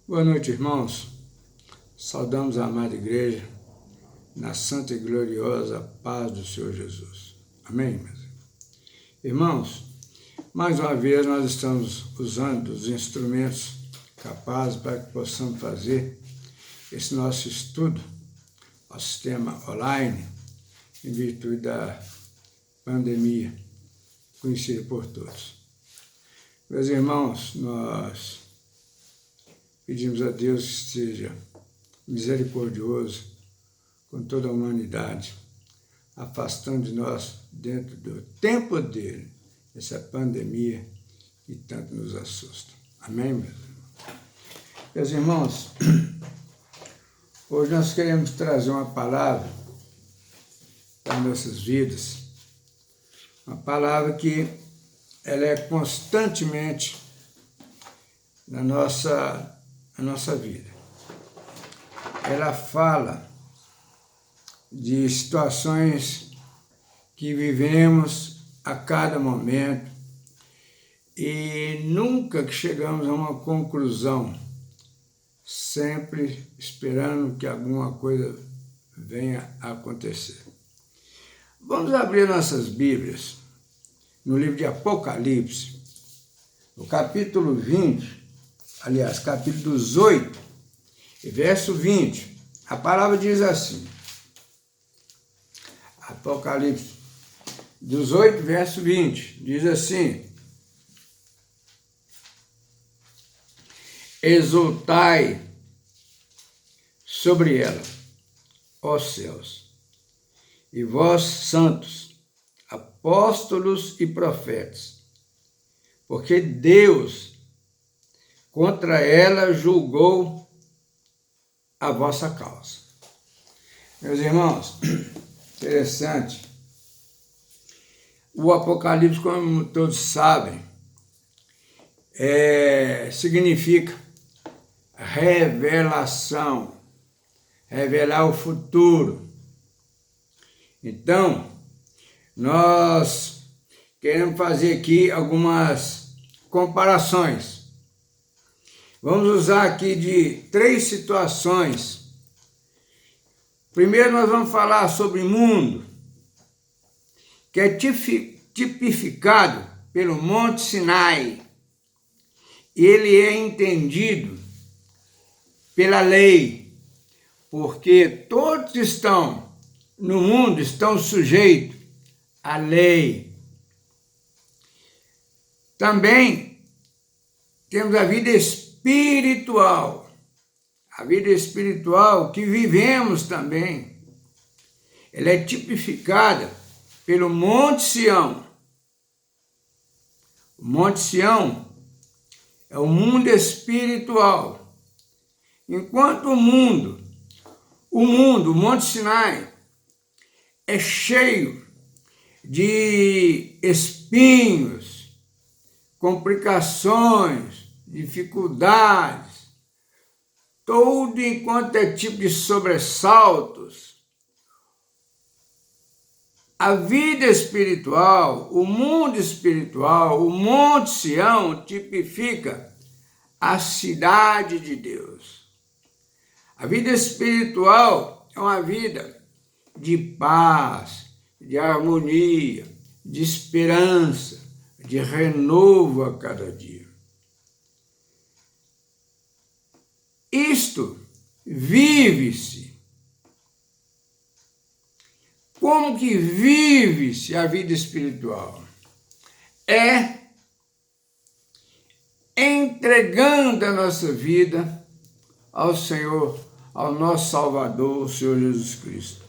Boa noite, irmãos. Saudamos a amada igreja na santa e gloriosa paz do Senhor Jesus. Amém, meus irmãos? Mais uma vez nós estamos usando os instrumentos capazes para que possamos fazer esse nosso estudo ao sistema online em virtude da pandemia conhecida por todos. Meus irmãos, nós pedimos a Deus que seja misericordioso com toda a humanidade, afastando de nós, dentro do tempo dele, essa pandemia que tanto nos assusta. Amém, meus irmãos? Meus irmãos, hoje nós queremos trazer uma palavra para nossas vidas, uma palavra que ela é constantemente na nossa vida. Ela fala de situações que vivemos a cada momento e nunca que chegamos a uma conclusão, sempre esperando que alguma coisa venha a acontecer. Vamos abrir nossas Bíblias no livro de Apocalipse, no capítulo 20, capítulo 18, verso 20, a palavra diz assim, Apocalipse 18, verso 20, diz assim: exultai sobre ela, ó céus, e vós santos, apóstolos e profetas, porque Deus contra ela julgou a vossa causa. Meus irmãos, interessante. O Apocalipse, como todos sabem, significa revelação, revelar o futuro. Então, nós queremos fazer aqui algumas comparações. Vamos usar aqui de 3 situações. Primeiro nós vamos falar sobre mundo, que é tipificado pelo Monte Sinai. Ele é entendido pela lei, porque todos estão no mundo, estão sujeitos à lei. Também temos a vida espiritual, a vida espiritual que vivemos também. Ela é tipificada pelo Monte Sião. O Monte Sião é o mundo espiritual. Enquanto o Monte Sinai, é cheio de espinhos, complicações, dificuldades, todo enquanto é tipo de sobressaltos. A vida espiritual, o mundo espiritual, o Monte Sião tipifica a cidade de Deus. A vida espiritual é uma vida de paz, de harmonia, de esperança, de renovo a cada dia. Isto vive-se. Como que vive-se a vida espiritual? É entregando a nossa vida ao Senhor, ao nosso Salvador, o Senhor Jesus Cristo.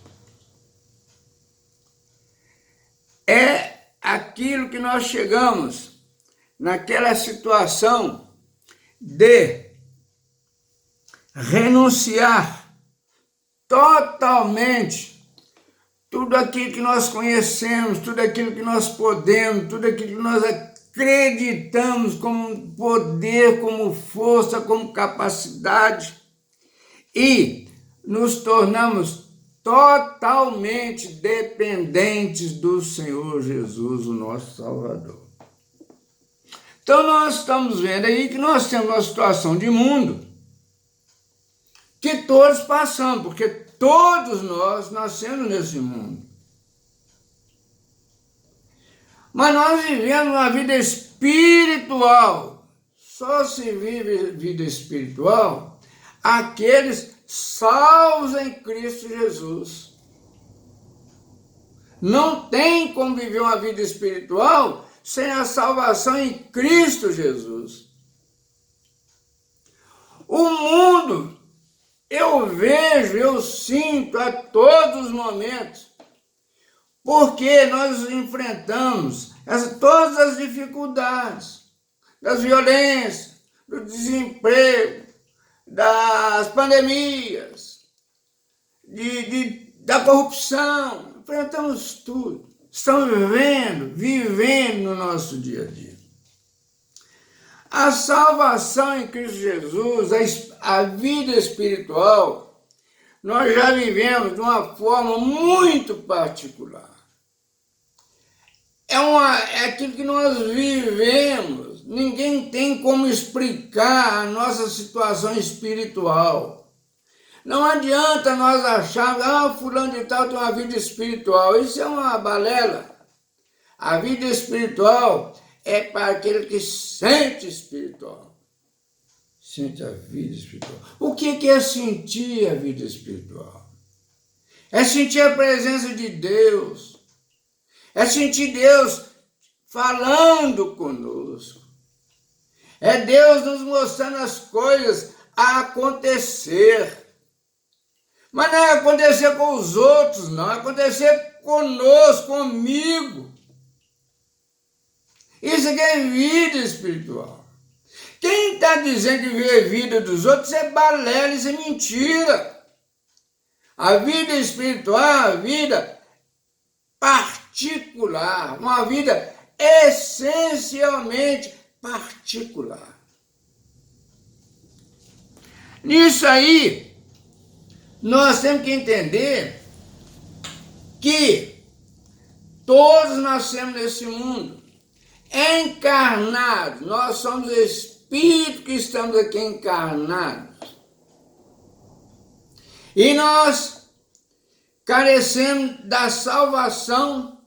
É aquilo que nós chegamos naquela situação de renunciar totalmente tudo aquilo que nós conhecemos, tudo aquilo que nós podemos, tudo aquilo que nós acreditamos como poder, como força, como capacidade, e nos tornamos totalmente dependentes do Senhor Jesus, o nosso Salvador. Então nós estamos vendo aí que nós temos uma situação de mundo que todos passamos, porque todos nós nascemos nesse mundo. Mas nós vivemos uma vida espiritual. Só se vive vida espiritual aqueles salvos em Cristo Jesus. Não tem como viver uma vida espiritual sem a salvação em Cristo Jesus. O mundo, eu vejo, eu sinto a todos os momentos, porque nós enfrentamos todas as dificuldades, das violências, do desemprego, das pandemias, da corrupção, enfrentamos tudo. Estamos vivendo no nosso dia a dia. A salvação em Cristo Jesus, a vida espiritual, nós já vivemos de uma forma muito particular. É aquilo que nós vivemos. Ninguém tem como explicar a nossa situação espiritual. Não adianta nós acharmos, fulano de tal tem uma vida espiritual. Isso é uma balela. A vida espiritual é para aquele que sente espiritual. Sente a vida espiritual. O que é sentir a vida espiritual? É sentir a presença de Deus. É sentir Deus falando conosco. É Deus nos mostrando as coisas a acontecer. Mas não é acontecer com os outros, não. É acontecer conosco, comigo. Isso aqui é vida espiritual. Quem está dizendo que vive a vida dos outros é balela, isso é mentira. A vida espiritual é uma vida particular, uma vida essencialmente particular. Nisso aí, nós temos que entender que todos nascemos nesse mundo, encarnados, nós somos espíritos que estamos aqui encarnados. E nós carecemos da salvação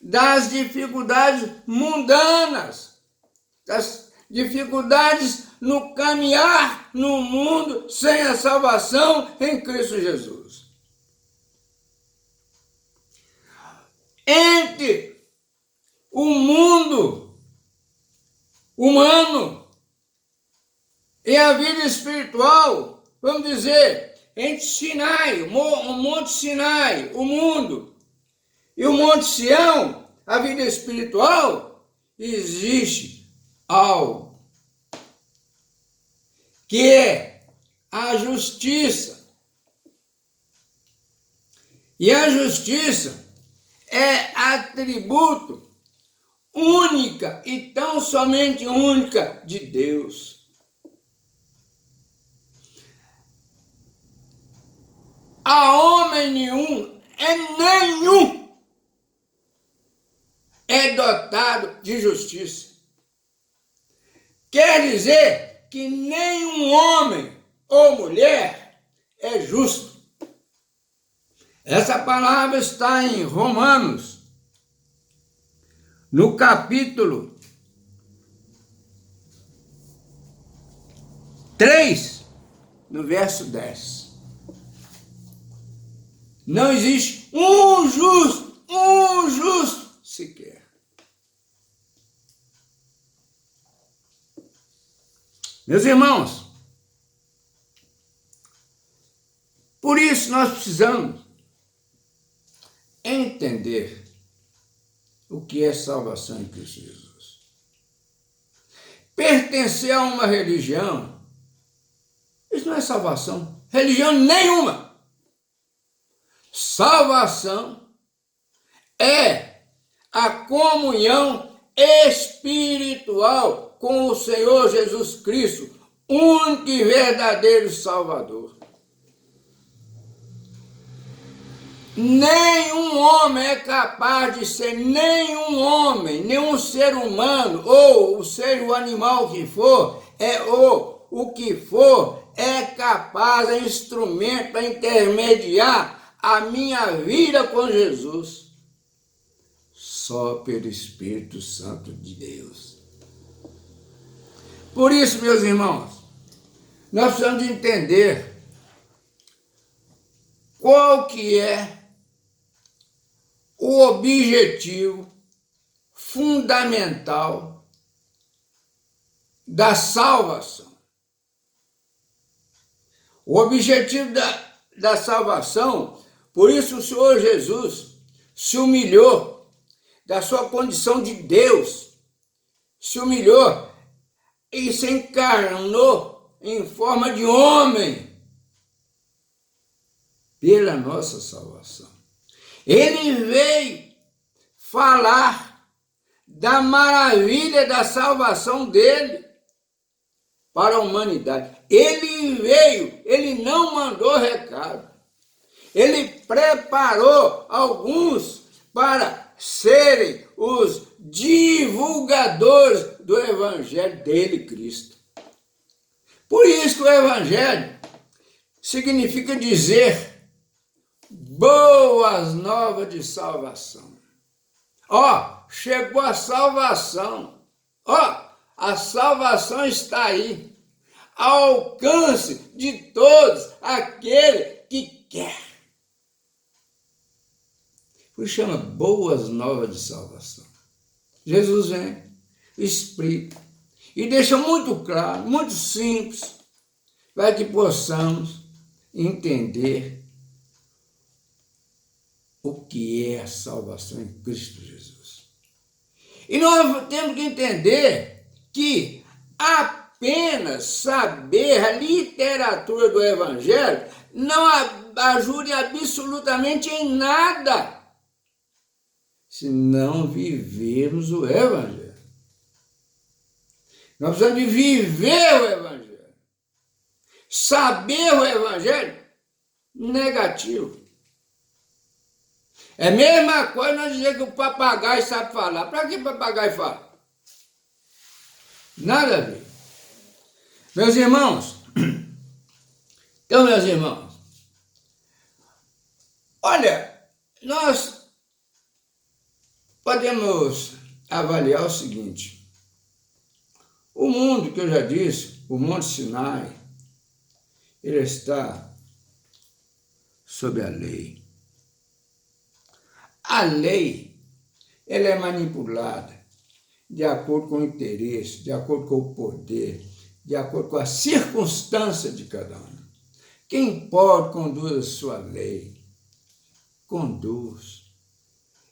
das dificuldades mundanas, das dificuldades no caminhar no mundo sem a salvação em Cristo Jesus. Entre o mundo humano e a vida espiritual, vamos dizer, entre Sinai, o Monte Sinai, o mundo, e o Monte Sião, a vida espiritual, existe algo que é a justiça. E a justiça é atributo única e tão somente única de Deus. A homem nenhum é dotado de justiça. Quer dizer que nenhum homem ou mulher é justo. Essa palavra está em Romanos, no capítulo 3, no verso 10. Não existe um justo sequer. Meus irmãos, por isso nós precisamos entender o que é salvação em Cristo Jesus. Pertencer a uma religião, isso não é salvação. Religião nenhuma. Salvação é a comunhão espiritual com o Senhor Jesus Cristo, único e verdadeiro Salvador. Nenhum homem é capaz de ser, nenhum ser humano, ou o ser o animal que for, o que for, é capaz, é instrumento para intermediar a minha vida com Jesus. Só pelo Espírito Santo de Deus. Por isso, meus irmãos, nós precisamos de entender qual que é o objetivo fundamental da salvação. O objetivo da salvação, por isso o Senhor Jesus se humilhou da sua condição de Deus, se humilhou e se encarnou em forma de homem pela nossa salvação. Ele veio falar da maravilha da salvação dele para a humanidade. Ele veio, ele não mandou recado. Ele preparou alguns para serem os divulgadores do Evangelho dele, Cristo. Por isso que o Evangelho significa dizer boas novas de salvação. Chegou a salvação. A salvação está aí, ao alcance de todos aquele que quer. Por isso chama boas novas de salvação. Jesus vem, explica e deixa muito claro, muito simples, para que possamos entender o que é a salvação em Cristo Jesus. E nós temos que entender que apenas saber a literatura do Evangelho não ajuda absolutamente em nada se não vivermos o Evangelho. Nós precisamos de viver o Evangelho. Saber o Evangelho, negativo. É a mesma coisa nós dizer que o papagaio sabe falar. Para que papagaio fala? Nada a ver. Meus irmãos, olha, nós podemos avaliar o seguinte: o mundo, que eu já disse, o Monte Sinai, ele está sob a lei. A lei, ela é manipulada de acordo com o interesse, de acordo com o poder, de acordo com a circunstância de cada um. Quem pode conduz a sua lei, conduz.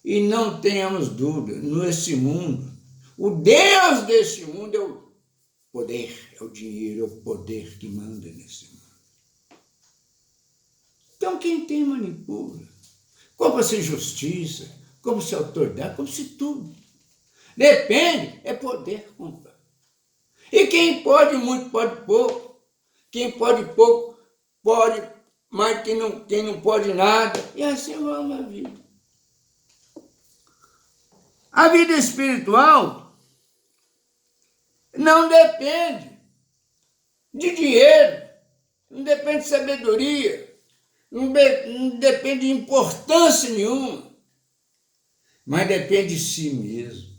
E não tenhamos dúvida, nesse mundo, o Deus desse mundo é o poder, é o dinheiro, é o poder que manda nesse mundo. Então quem tem manipula. Como se justiça, como se autoridade, como se tudo. Depende, é poder comprar. E quem pode muito, pode pouco. Quem pode pouco, pode, mas quem não pode nada. E assim vamos a vida. A vida espiritual não depende de dinheiro, não depende de sabedoria, não depende de importância nenhuma, mas depende de si mesmo.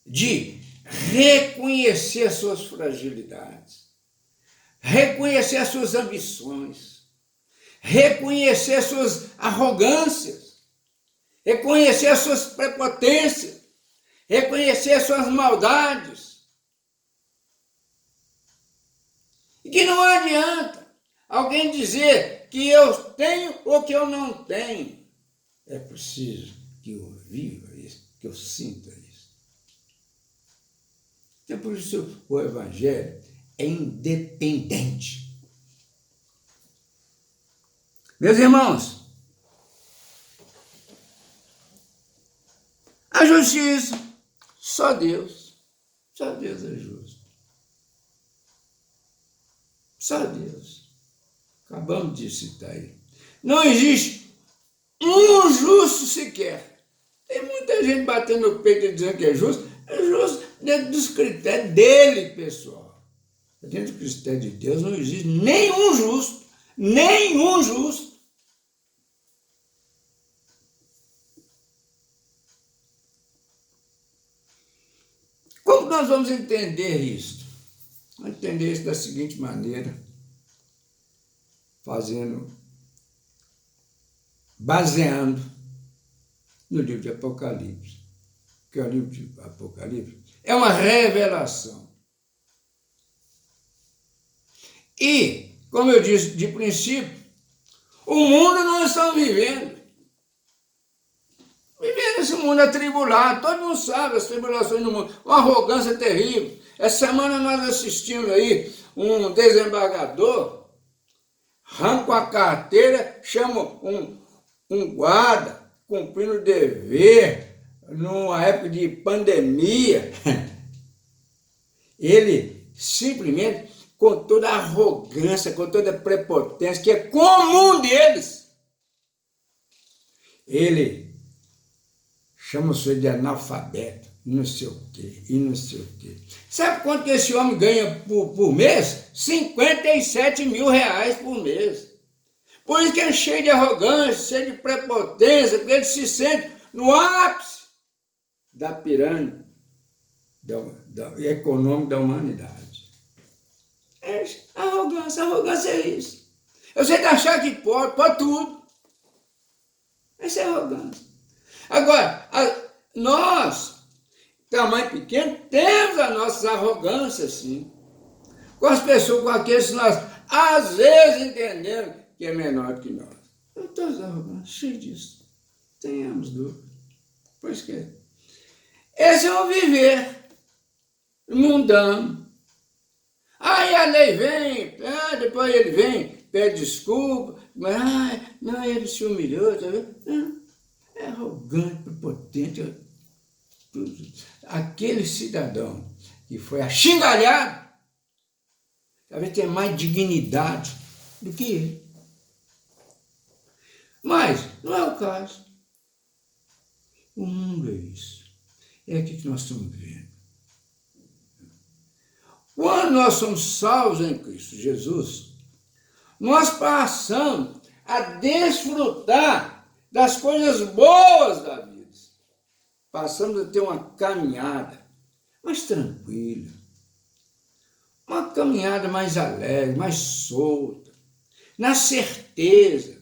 De reconhecer as suas fragilidades, reconhecer as suas ambições, reconhecer as suas arrogâncias, reconhecer as suas prepotências, reconhecer as suas maldades. E que não adianta alguém dizer que eu tenho ou que eu não tenho. É preciso que eu viva isso, que eu sinta isso. Então, por isso, o Evangelho é independente. Meus irmãos, a justiça, só Deus é justo. Só Deus. Acabamos de citar aí. Não existe um justo sequer. Tem muita gente batendo no peito e dizendo que é justo dentro dos critérios dele, pessoal. Dentro do critério de Deus não existe nenhum justo. Nenhum justo. Como nós vamos entender isso? Vamos entender isso da seguinte maneira, baseando no livro de Apocalipse, que é o livro de Apocalipse, é uma revelação. E, como eu disse de princípio, o mundo nós estamos vivendo esse mundo atribulado, todo mundo sabe as tribulações do mundo, uma arrogância terrível. Essa semana nós assistimos aí um desembargador, arranca a carteira, chama um guarda, cumprindo o dever, numa época de pandemia. Ele simplesmente, com toda a arrogância, com toda a prepotência, que é comum deles, ele chama o senhor de analfabeto, não sei o quê, e não sei o quê. Sabe quanto que esse homem ganha por mês? 57 mil reais por mês. Por isso que é cheio de arrogância, cheio de prepotência, porque ele se sente no ápice da pirâmide econômica da humanidade. Arrogância é isso. Você tá achando que pode tudo. Essa é arrogância. Agora, nós, tamanho pequeno, temos as nossas arrogâncias, sim. Com as pessoas, com aqueles que nós, às vezes, entendemos que é menor do que nós. Eu estou arrogância, cheio disso. Tenhamos dúvida. Pois que é. Esse é o viver mundano. Aí a lei vem, depois ele vem, pede desculpa, mas não, ele se humilhou, tá vendo? É arrogante, prepotente. Aquele cidadão que foi axingalhado, talvez tenha mais dignidade do que ele. Mas não é o caso. O mundo é isso. É aqui que nós estamos vivendo. Quando nós somos salvos em Cristo Jesus, nós passamos a desfrutar das coisas boas da vida. Passamos a ter uma caminhada mais tranquila, uma caminhada mais alegre, mais solta, na certeza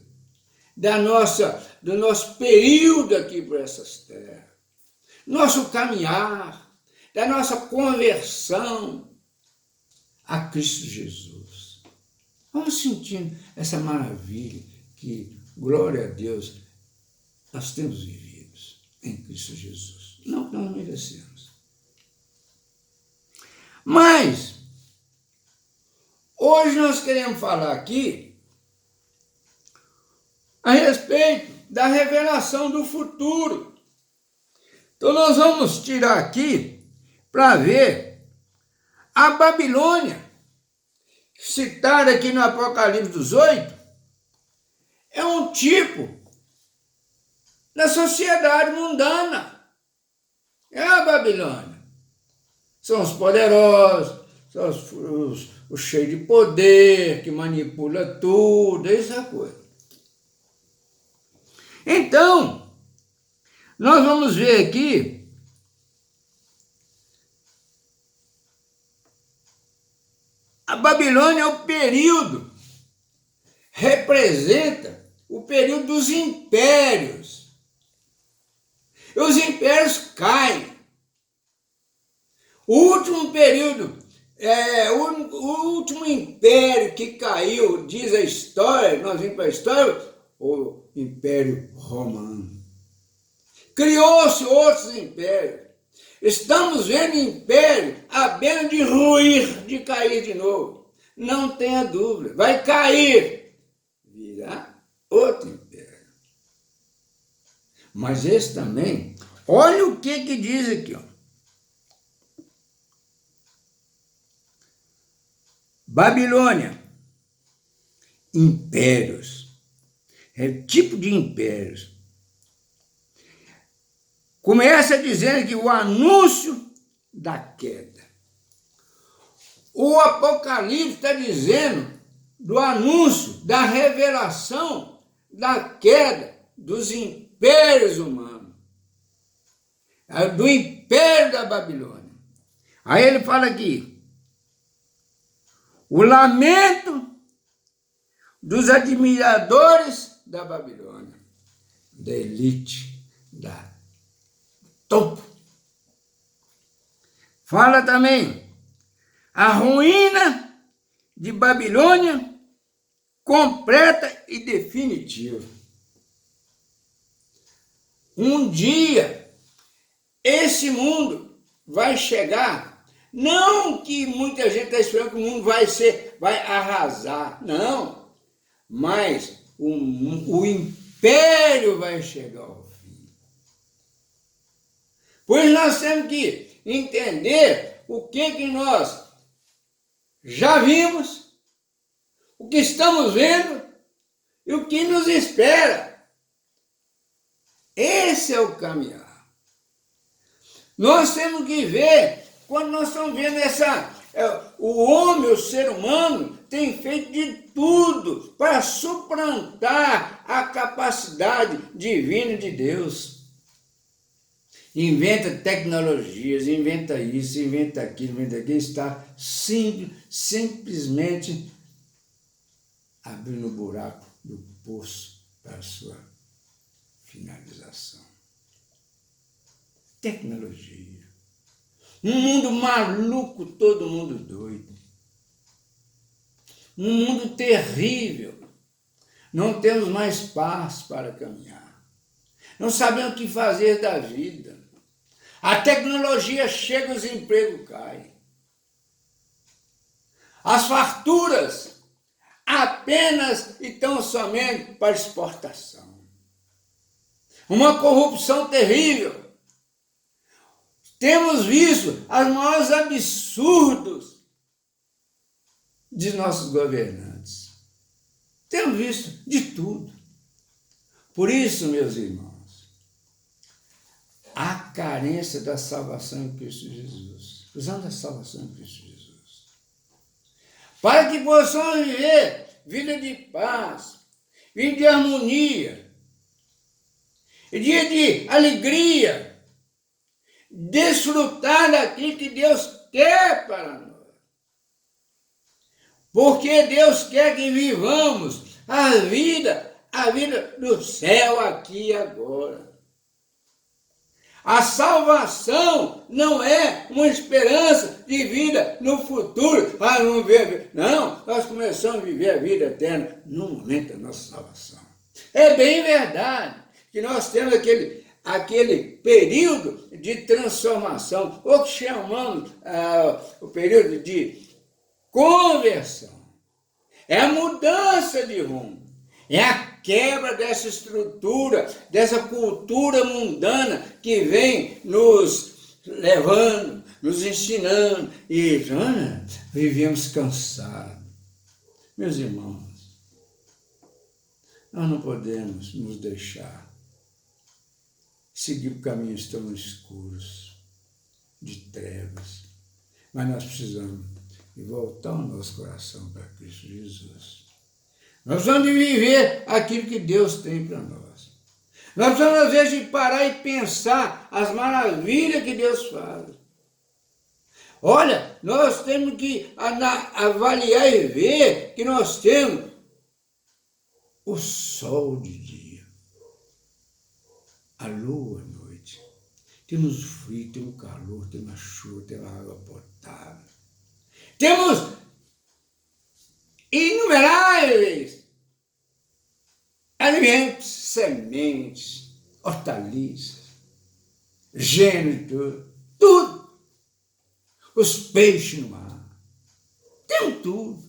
do nosso período aqui por essas terras, nosso caminhar, da nossa conversão a Cristo Jesus. Vamos sentindo essa maravilha que, glória a Deus, nós temos vivido em Cristo Jesus. Não que nós merecemos. Mas, hoje nós queremos falar aqui a respeito da revelação do futuro. Então nós vamos tirar aqui para ver a Babilônia, citada aqui no Apocalipse 18, é um tipo da sociedade mundana. É a Babilônia. São os poderosos, são os cheios de poder, que manipula tudo, essa coisa. Então, nós vamos ver aqui a Babilônia é o período, representa o período dos impérios. E os impérios caem. O último período, o último império que caiu, diz a história, nós vimos para a história, o Império Romano. Criou-se outros impérios. Estamos vendo império à beira de ruir, de cair de novo. Não tenha dúvida, vai cair. Virá outro império. Mas esse também, olha o que diz aqui, ó. Babilônia, impérios, é tipo de impérios. Começa dizendo que o anúncio da queda. O Apocalipse está dizendo do anúncio, da revelação da queda dos impérios humanos, do império da Babilônia. Aí ele fala aqui, o lamento dos admiradores da Babilônia, da elite, da topo. Fala também a ruína de Babilônia completa e definitiva. Um dia, esse mundo vai chegar, não que muita gente está esperando que o mundo vai arrasar, não, mas o império vai chegar ao fim. Pois nós temos que entender o que nós já vimos, o que estamos vendo e o que nos espera. Esse é o caminhar. Nós temos que ver, quando nós estamos vendo o homem, o ser humano, tem feito de tudo para suplantar a capacidade divina de Deus. Inventa tecnologias, inventa isso, inventa aquilo, está simplesmente abrindo o buraco do poço para a sua finalização. Tecnologia. Um mundo maluco, todo mundo doido. Um mundo terrível. Não temos mais paz para caminhar. Não sabemos o que fazer da vida. A tecnologia chega, os empregos caem. As farturas apenas e tão somente para exportação. Uma corrupção terrível. Temos visto os maiores absurdos de nossos governantes. Temos visto de tudo. Por isso, meus irmãos, a carência da salvação em Cristo Jesus. Usando a salvação em Cristo Jesus. Para que possamos viver vida de paz, vida de harmonia, dia de alegria, desfrutar daquilo que Deus quer para nós. Porque Deus quer que vivamos a vida do céu aqui e agora. A salvação não é uma esperança de vida no futuro. Vamos ver. Não, nós começamos a viver a vida eterna no momento da nossa salvação. É bem verdade que nós temos aquele período de transformação, ou que chamamos o período de conversão. É a mudança de rumo. É a quebra dessa estrutura, dessa cultura mundana que vem nos levando, nos ensinando e vivemos cansados. Meus irmãos, nós não podemos nos deixar seguir por caminhos tão escuros, de trevas, mas nós precisamos voltar o nosso coração para Cristo Jesus. Nós vamos viver aquilo que Deus tem para nós. Nós precisamos, às vezes, parar e pensar as maravilhas que Deus faz. Olha, nós temos que avaliar e ver que nós temos o sol de dia, a lua à noite. Temos o frio, temos o calor, temos a chuva, temos a água potável. Temos inumeráveis alimentos, sementes, hortaliças, gênero, tudo. Os peixes no mar. Temos tudo.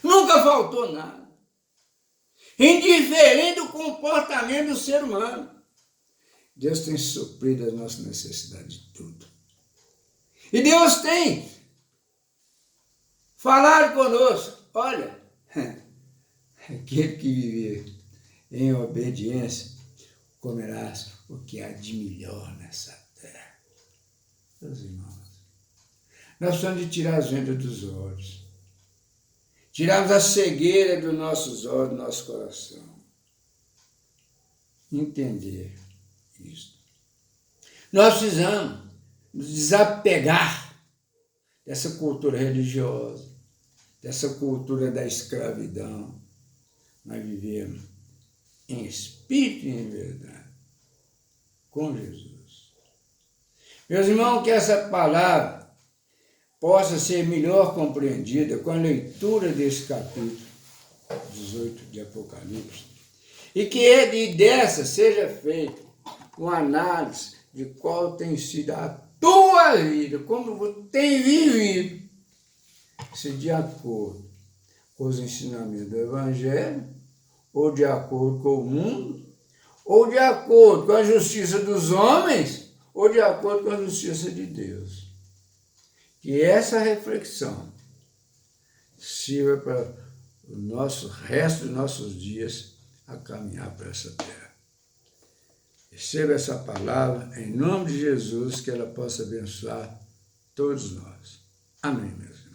Nunca faltou nada. Indiferente do comportamento do ser humano. Deus tem suprido as nossas necessidades de tudo. E Deus tem falado conosco. Olha, aquele que viver em obediência comerás o que há de melhor nessa terra. Meus irmãos, Nós precisamos de tirar as vendas dos olhos. Tirarmos a cegueira dos nossos olhos, do nosso coração. Entender isso. Nós precisamos nos desapegar dessa cultura religiosa, dessa cultura da escravidão. Nós vivemos em espírito e em verdade, com Jesus. Meus irmãos, que essa palavra possa ser melhor compreendida com a leitura desse capítulo 18 de Apocalipse, e que dessa seja feita uma análise de qual tem sido a tua vida, como você tem vivido, se de acordo com os ensinamentos do Evangelho, ou de acordo com o mundo, ou de acordo com a justiça dos homens, ou de acordo com a justiça de Deus. Que essa reflexão sirva para o resto dos nossos dias a caminhar para essa terra. Receba essa palavra em nome de Jesus, que ela possa abençoar todos nós. Amém, meus irmãos.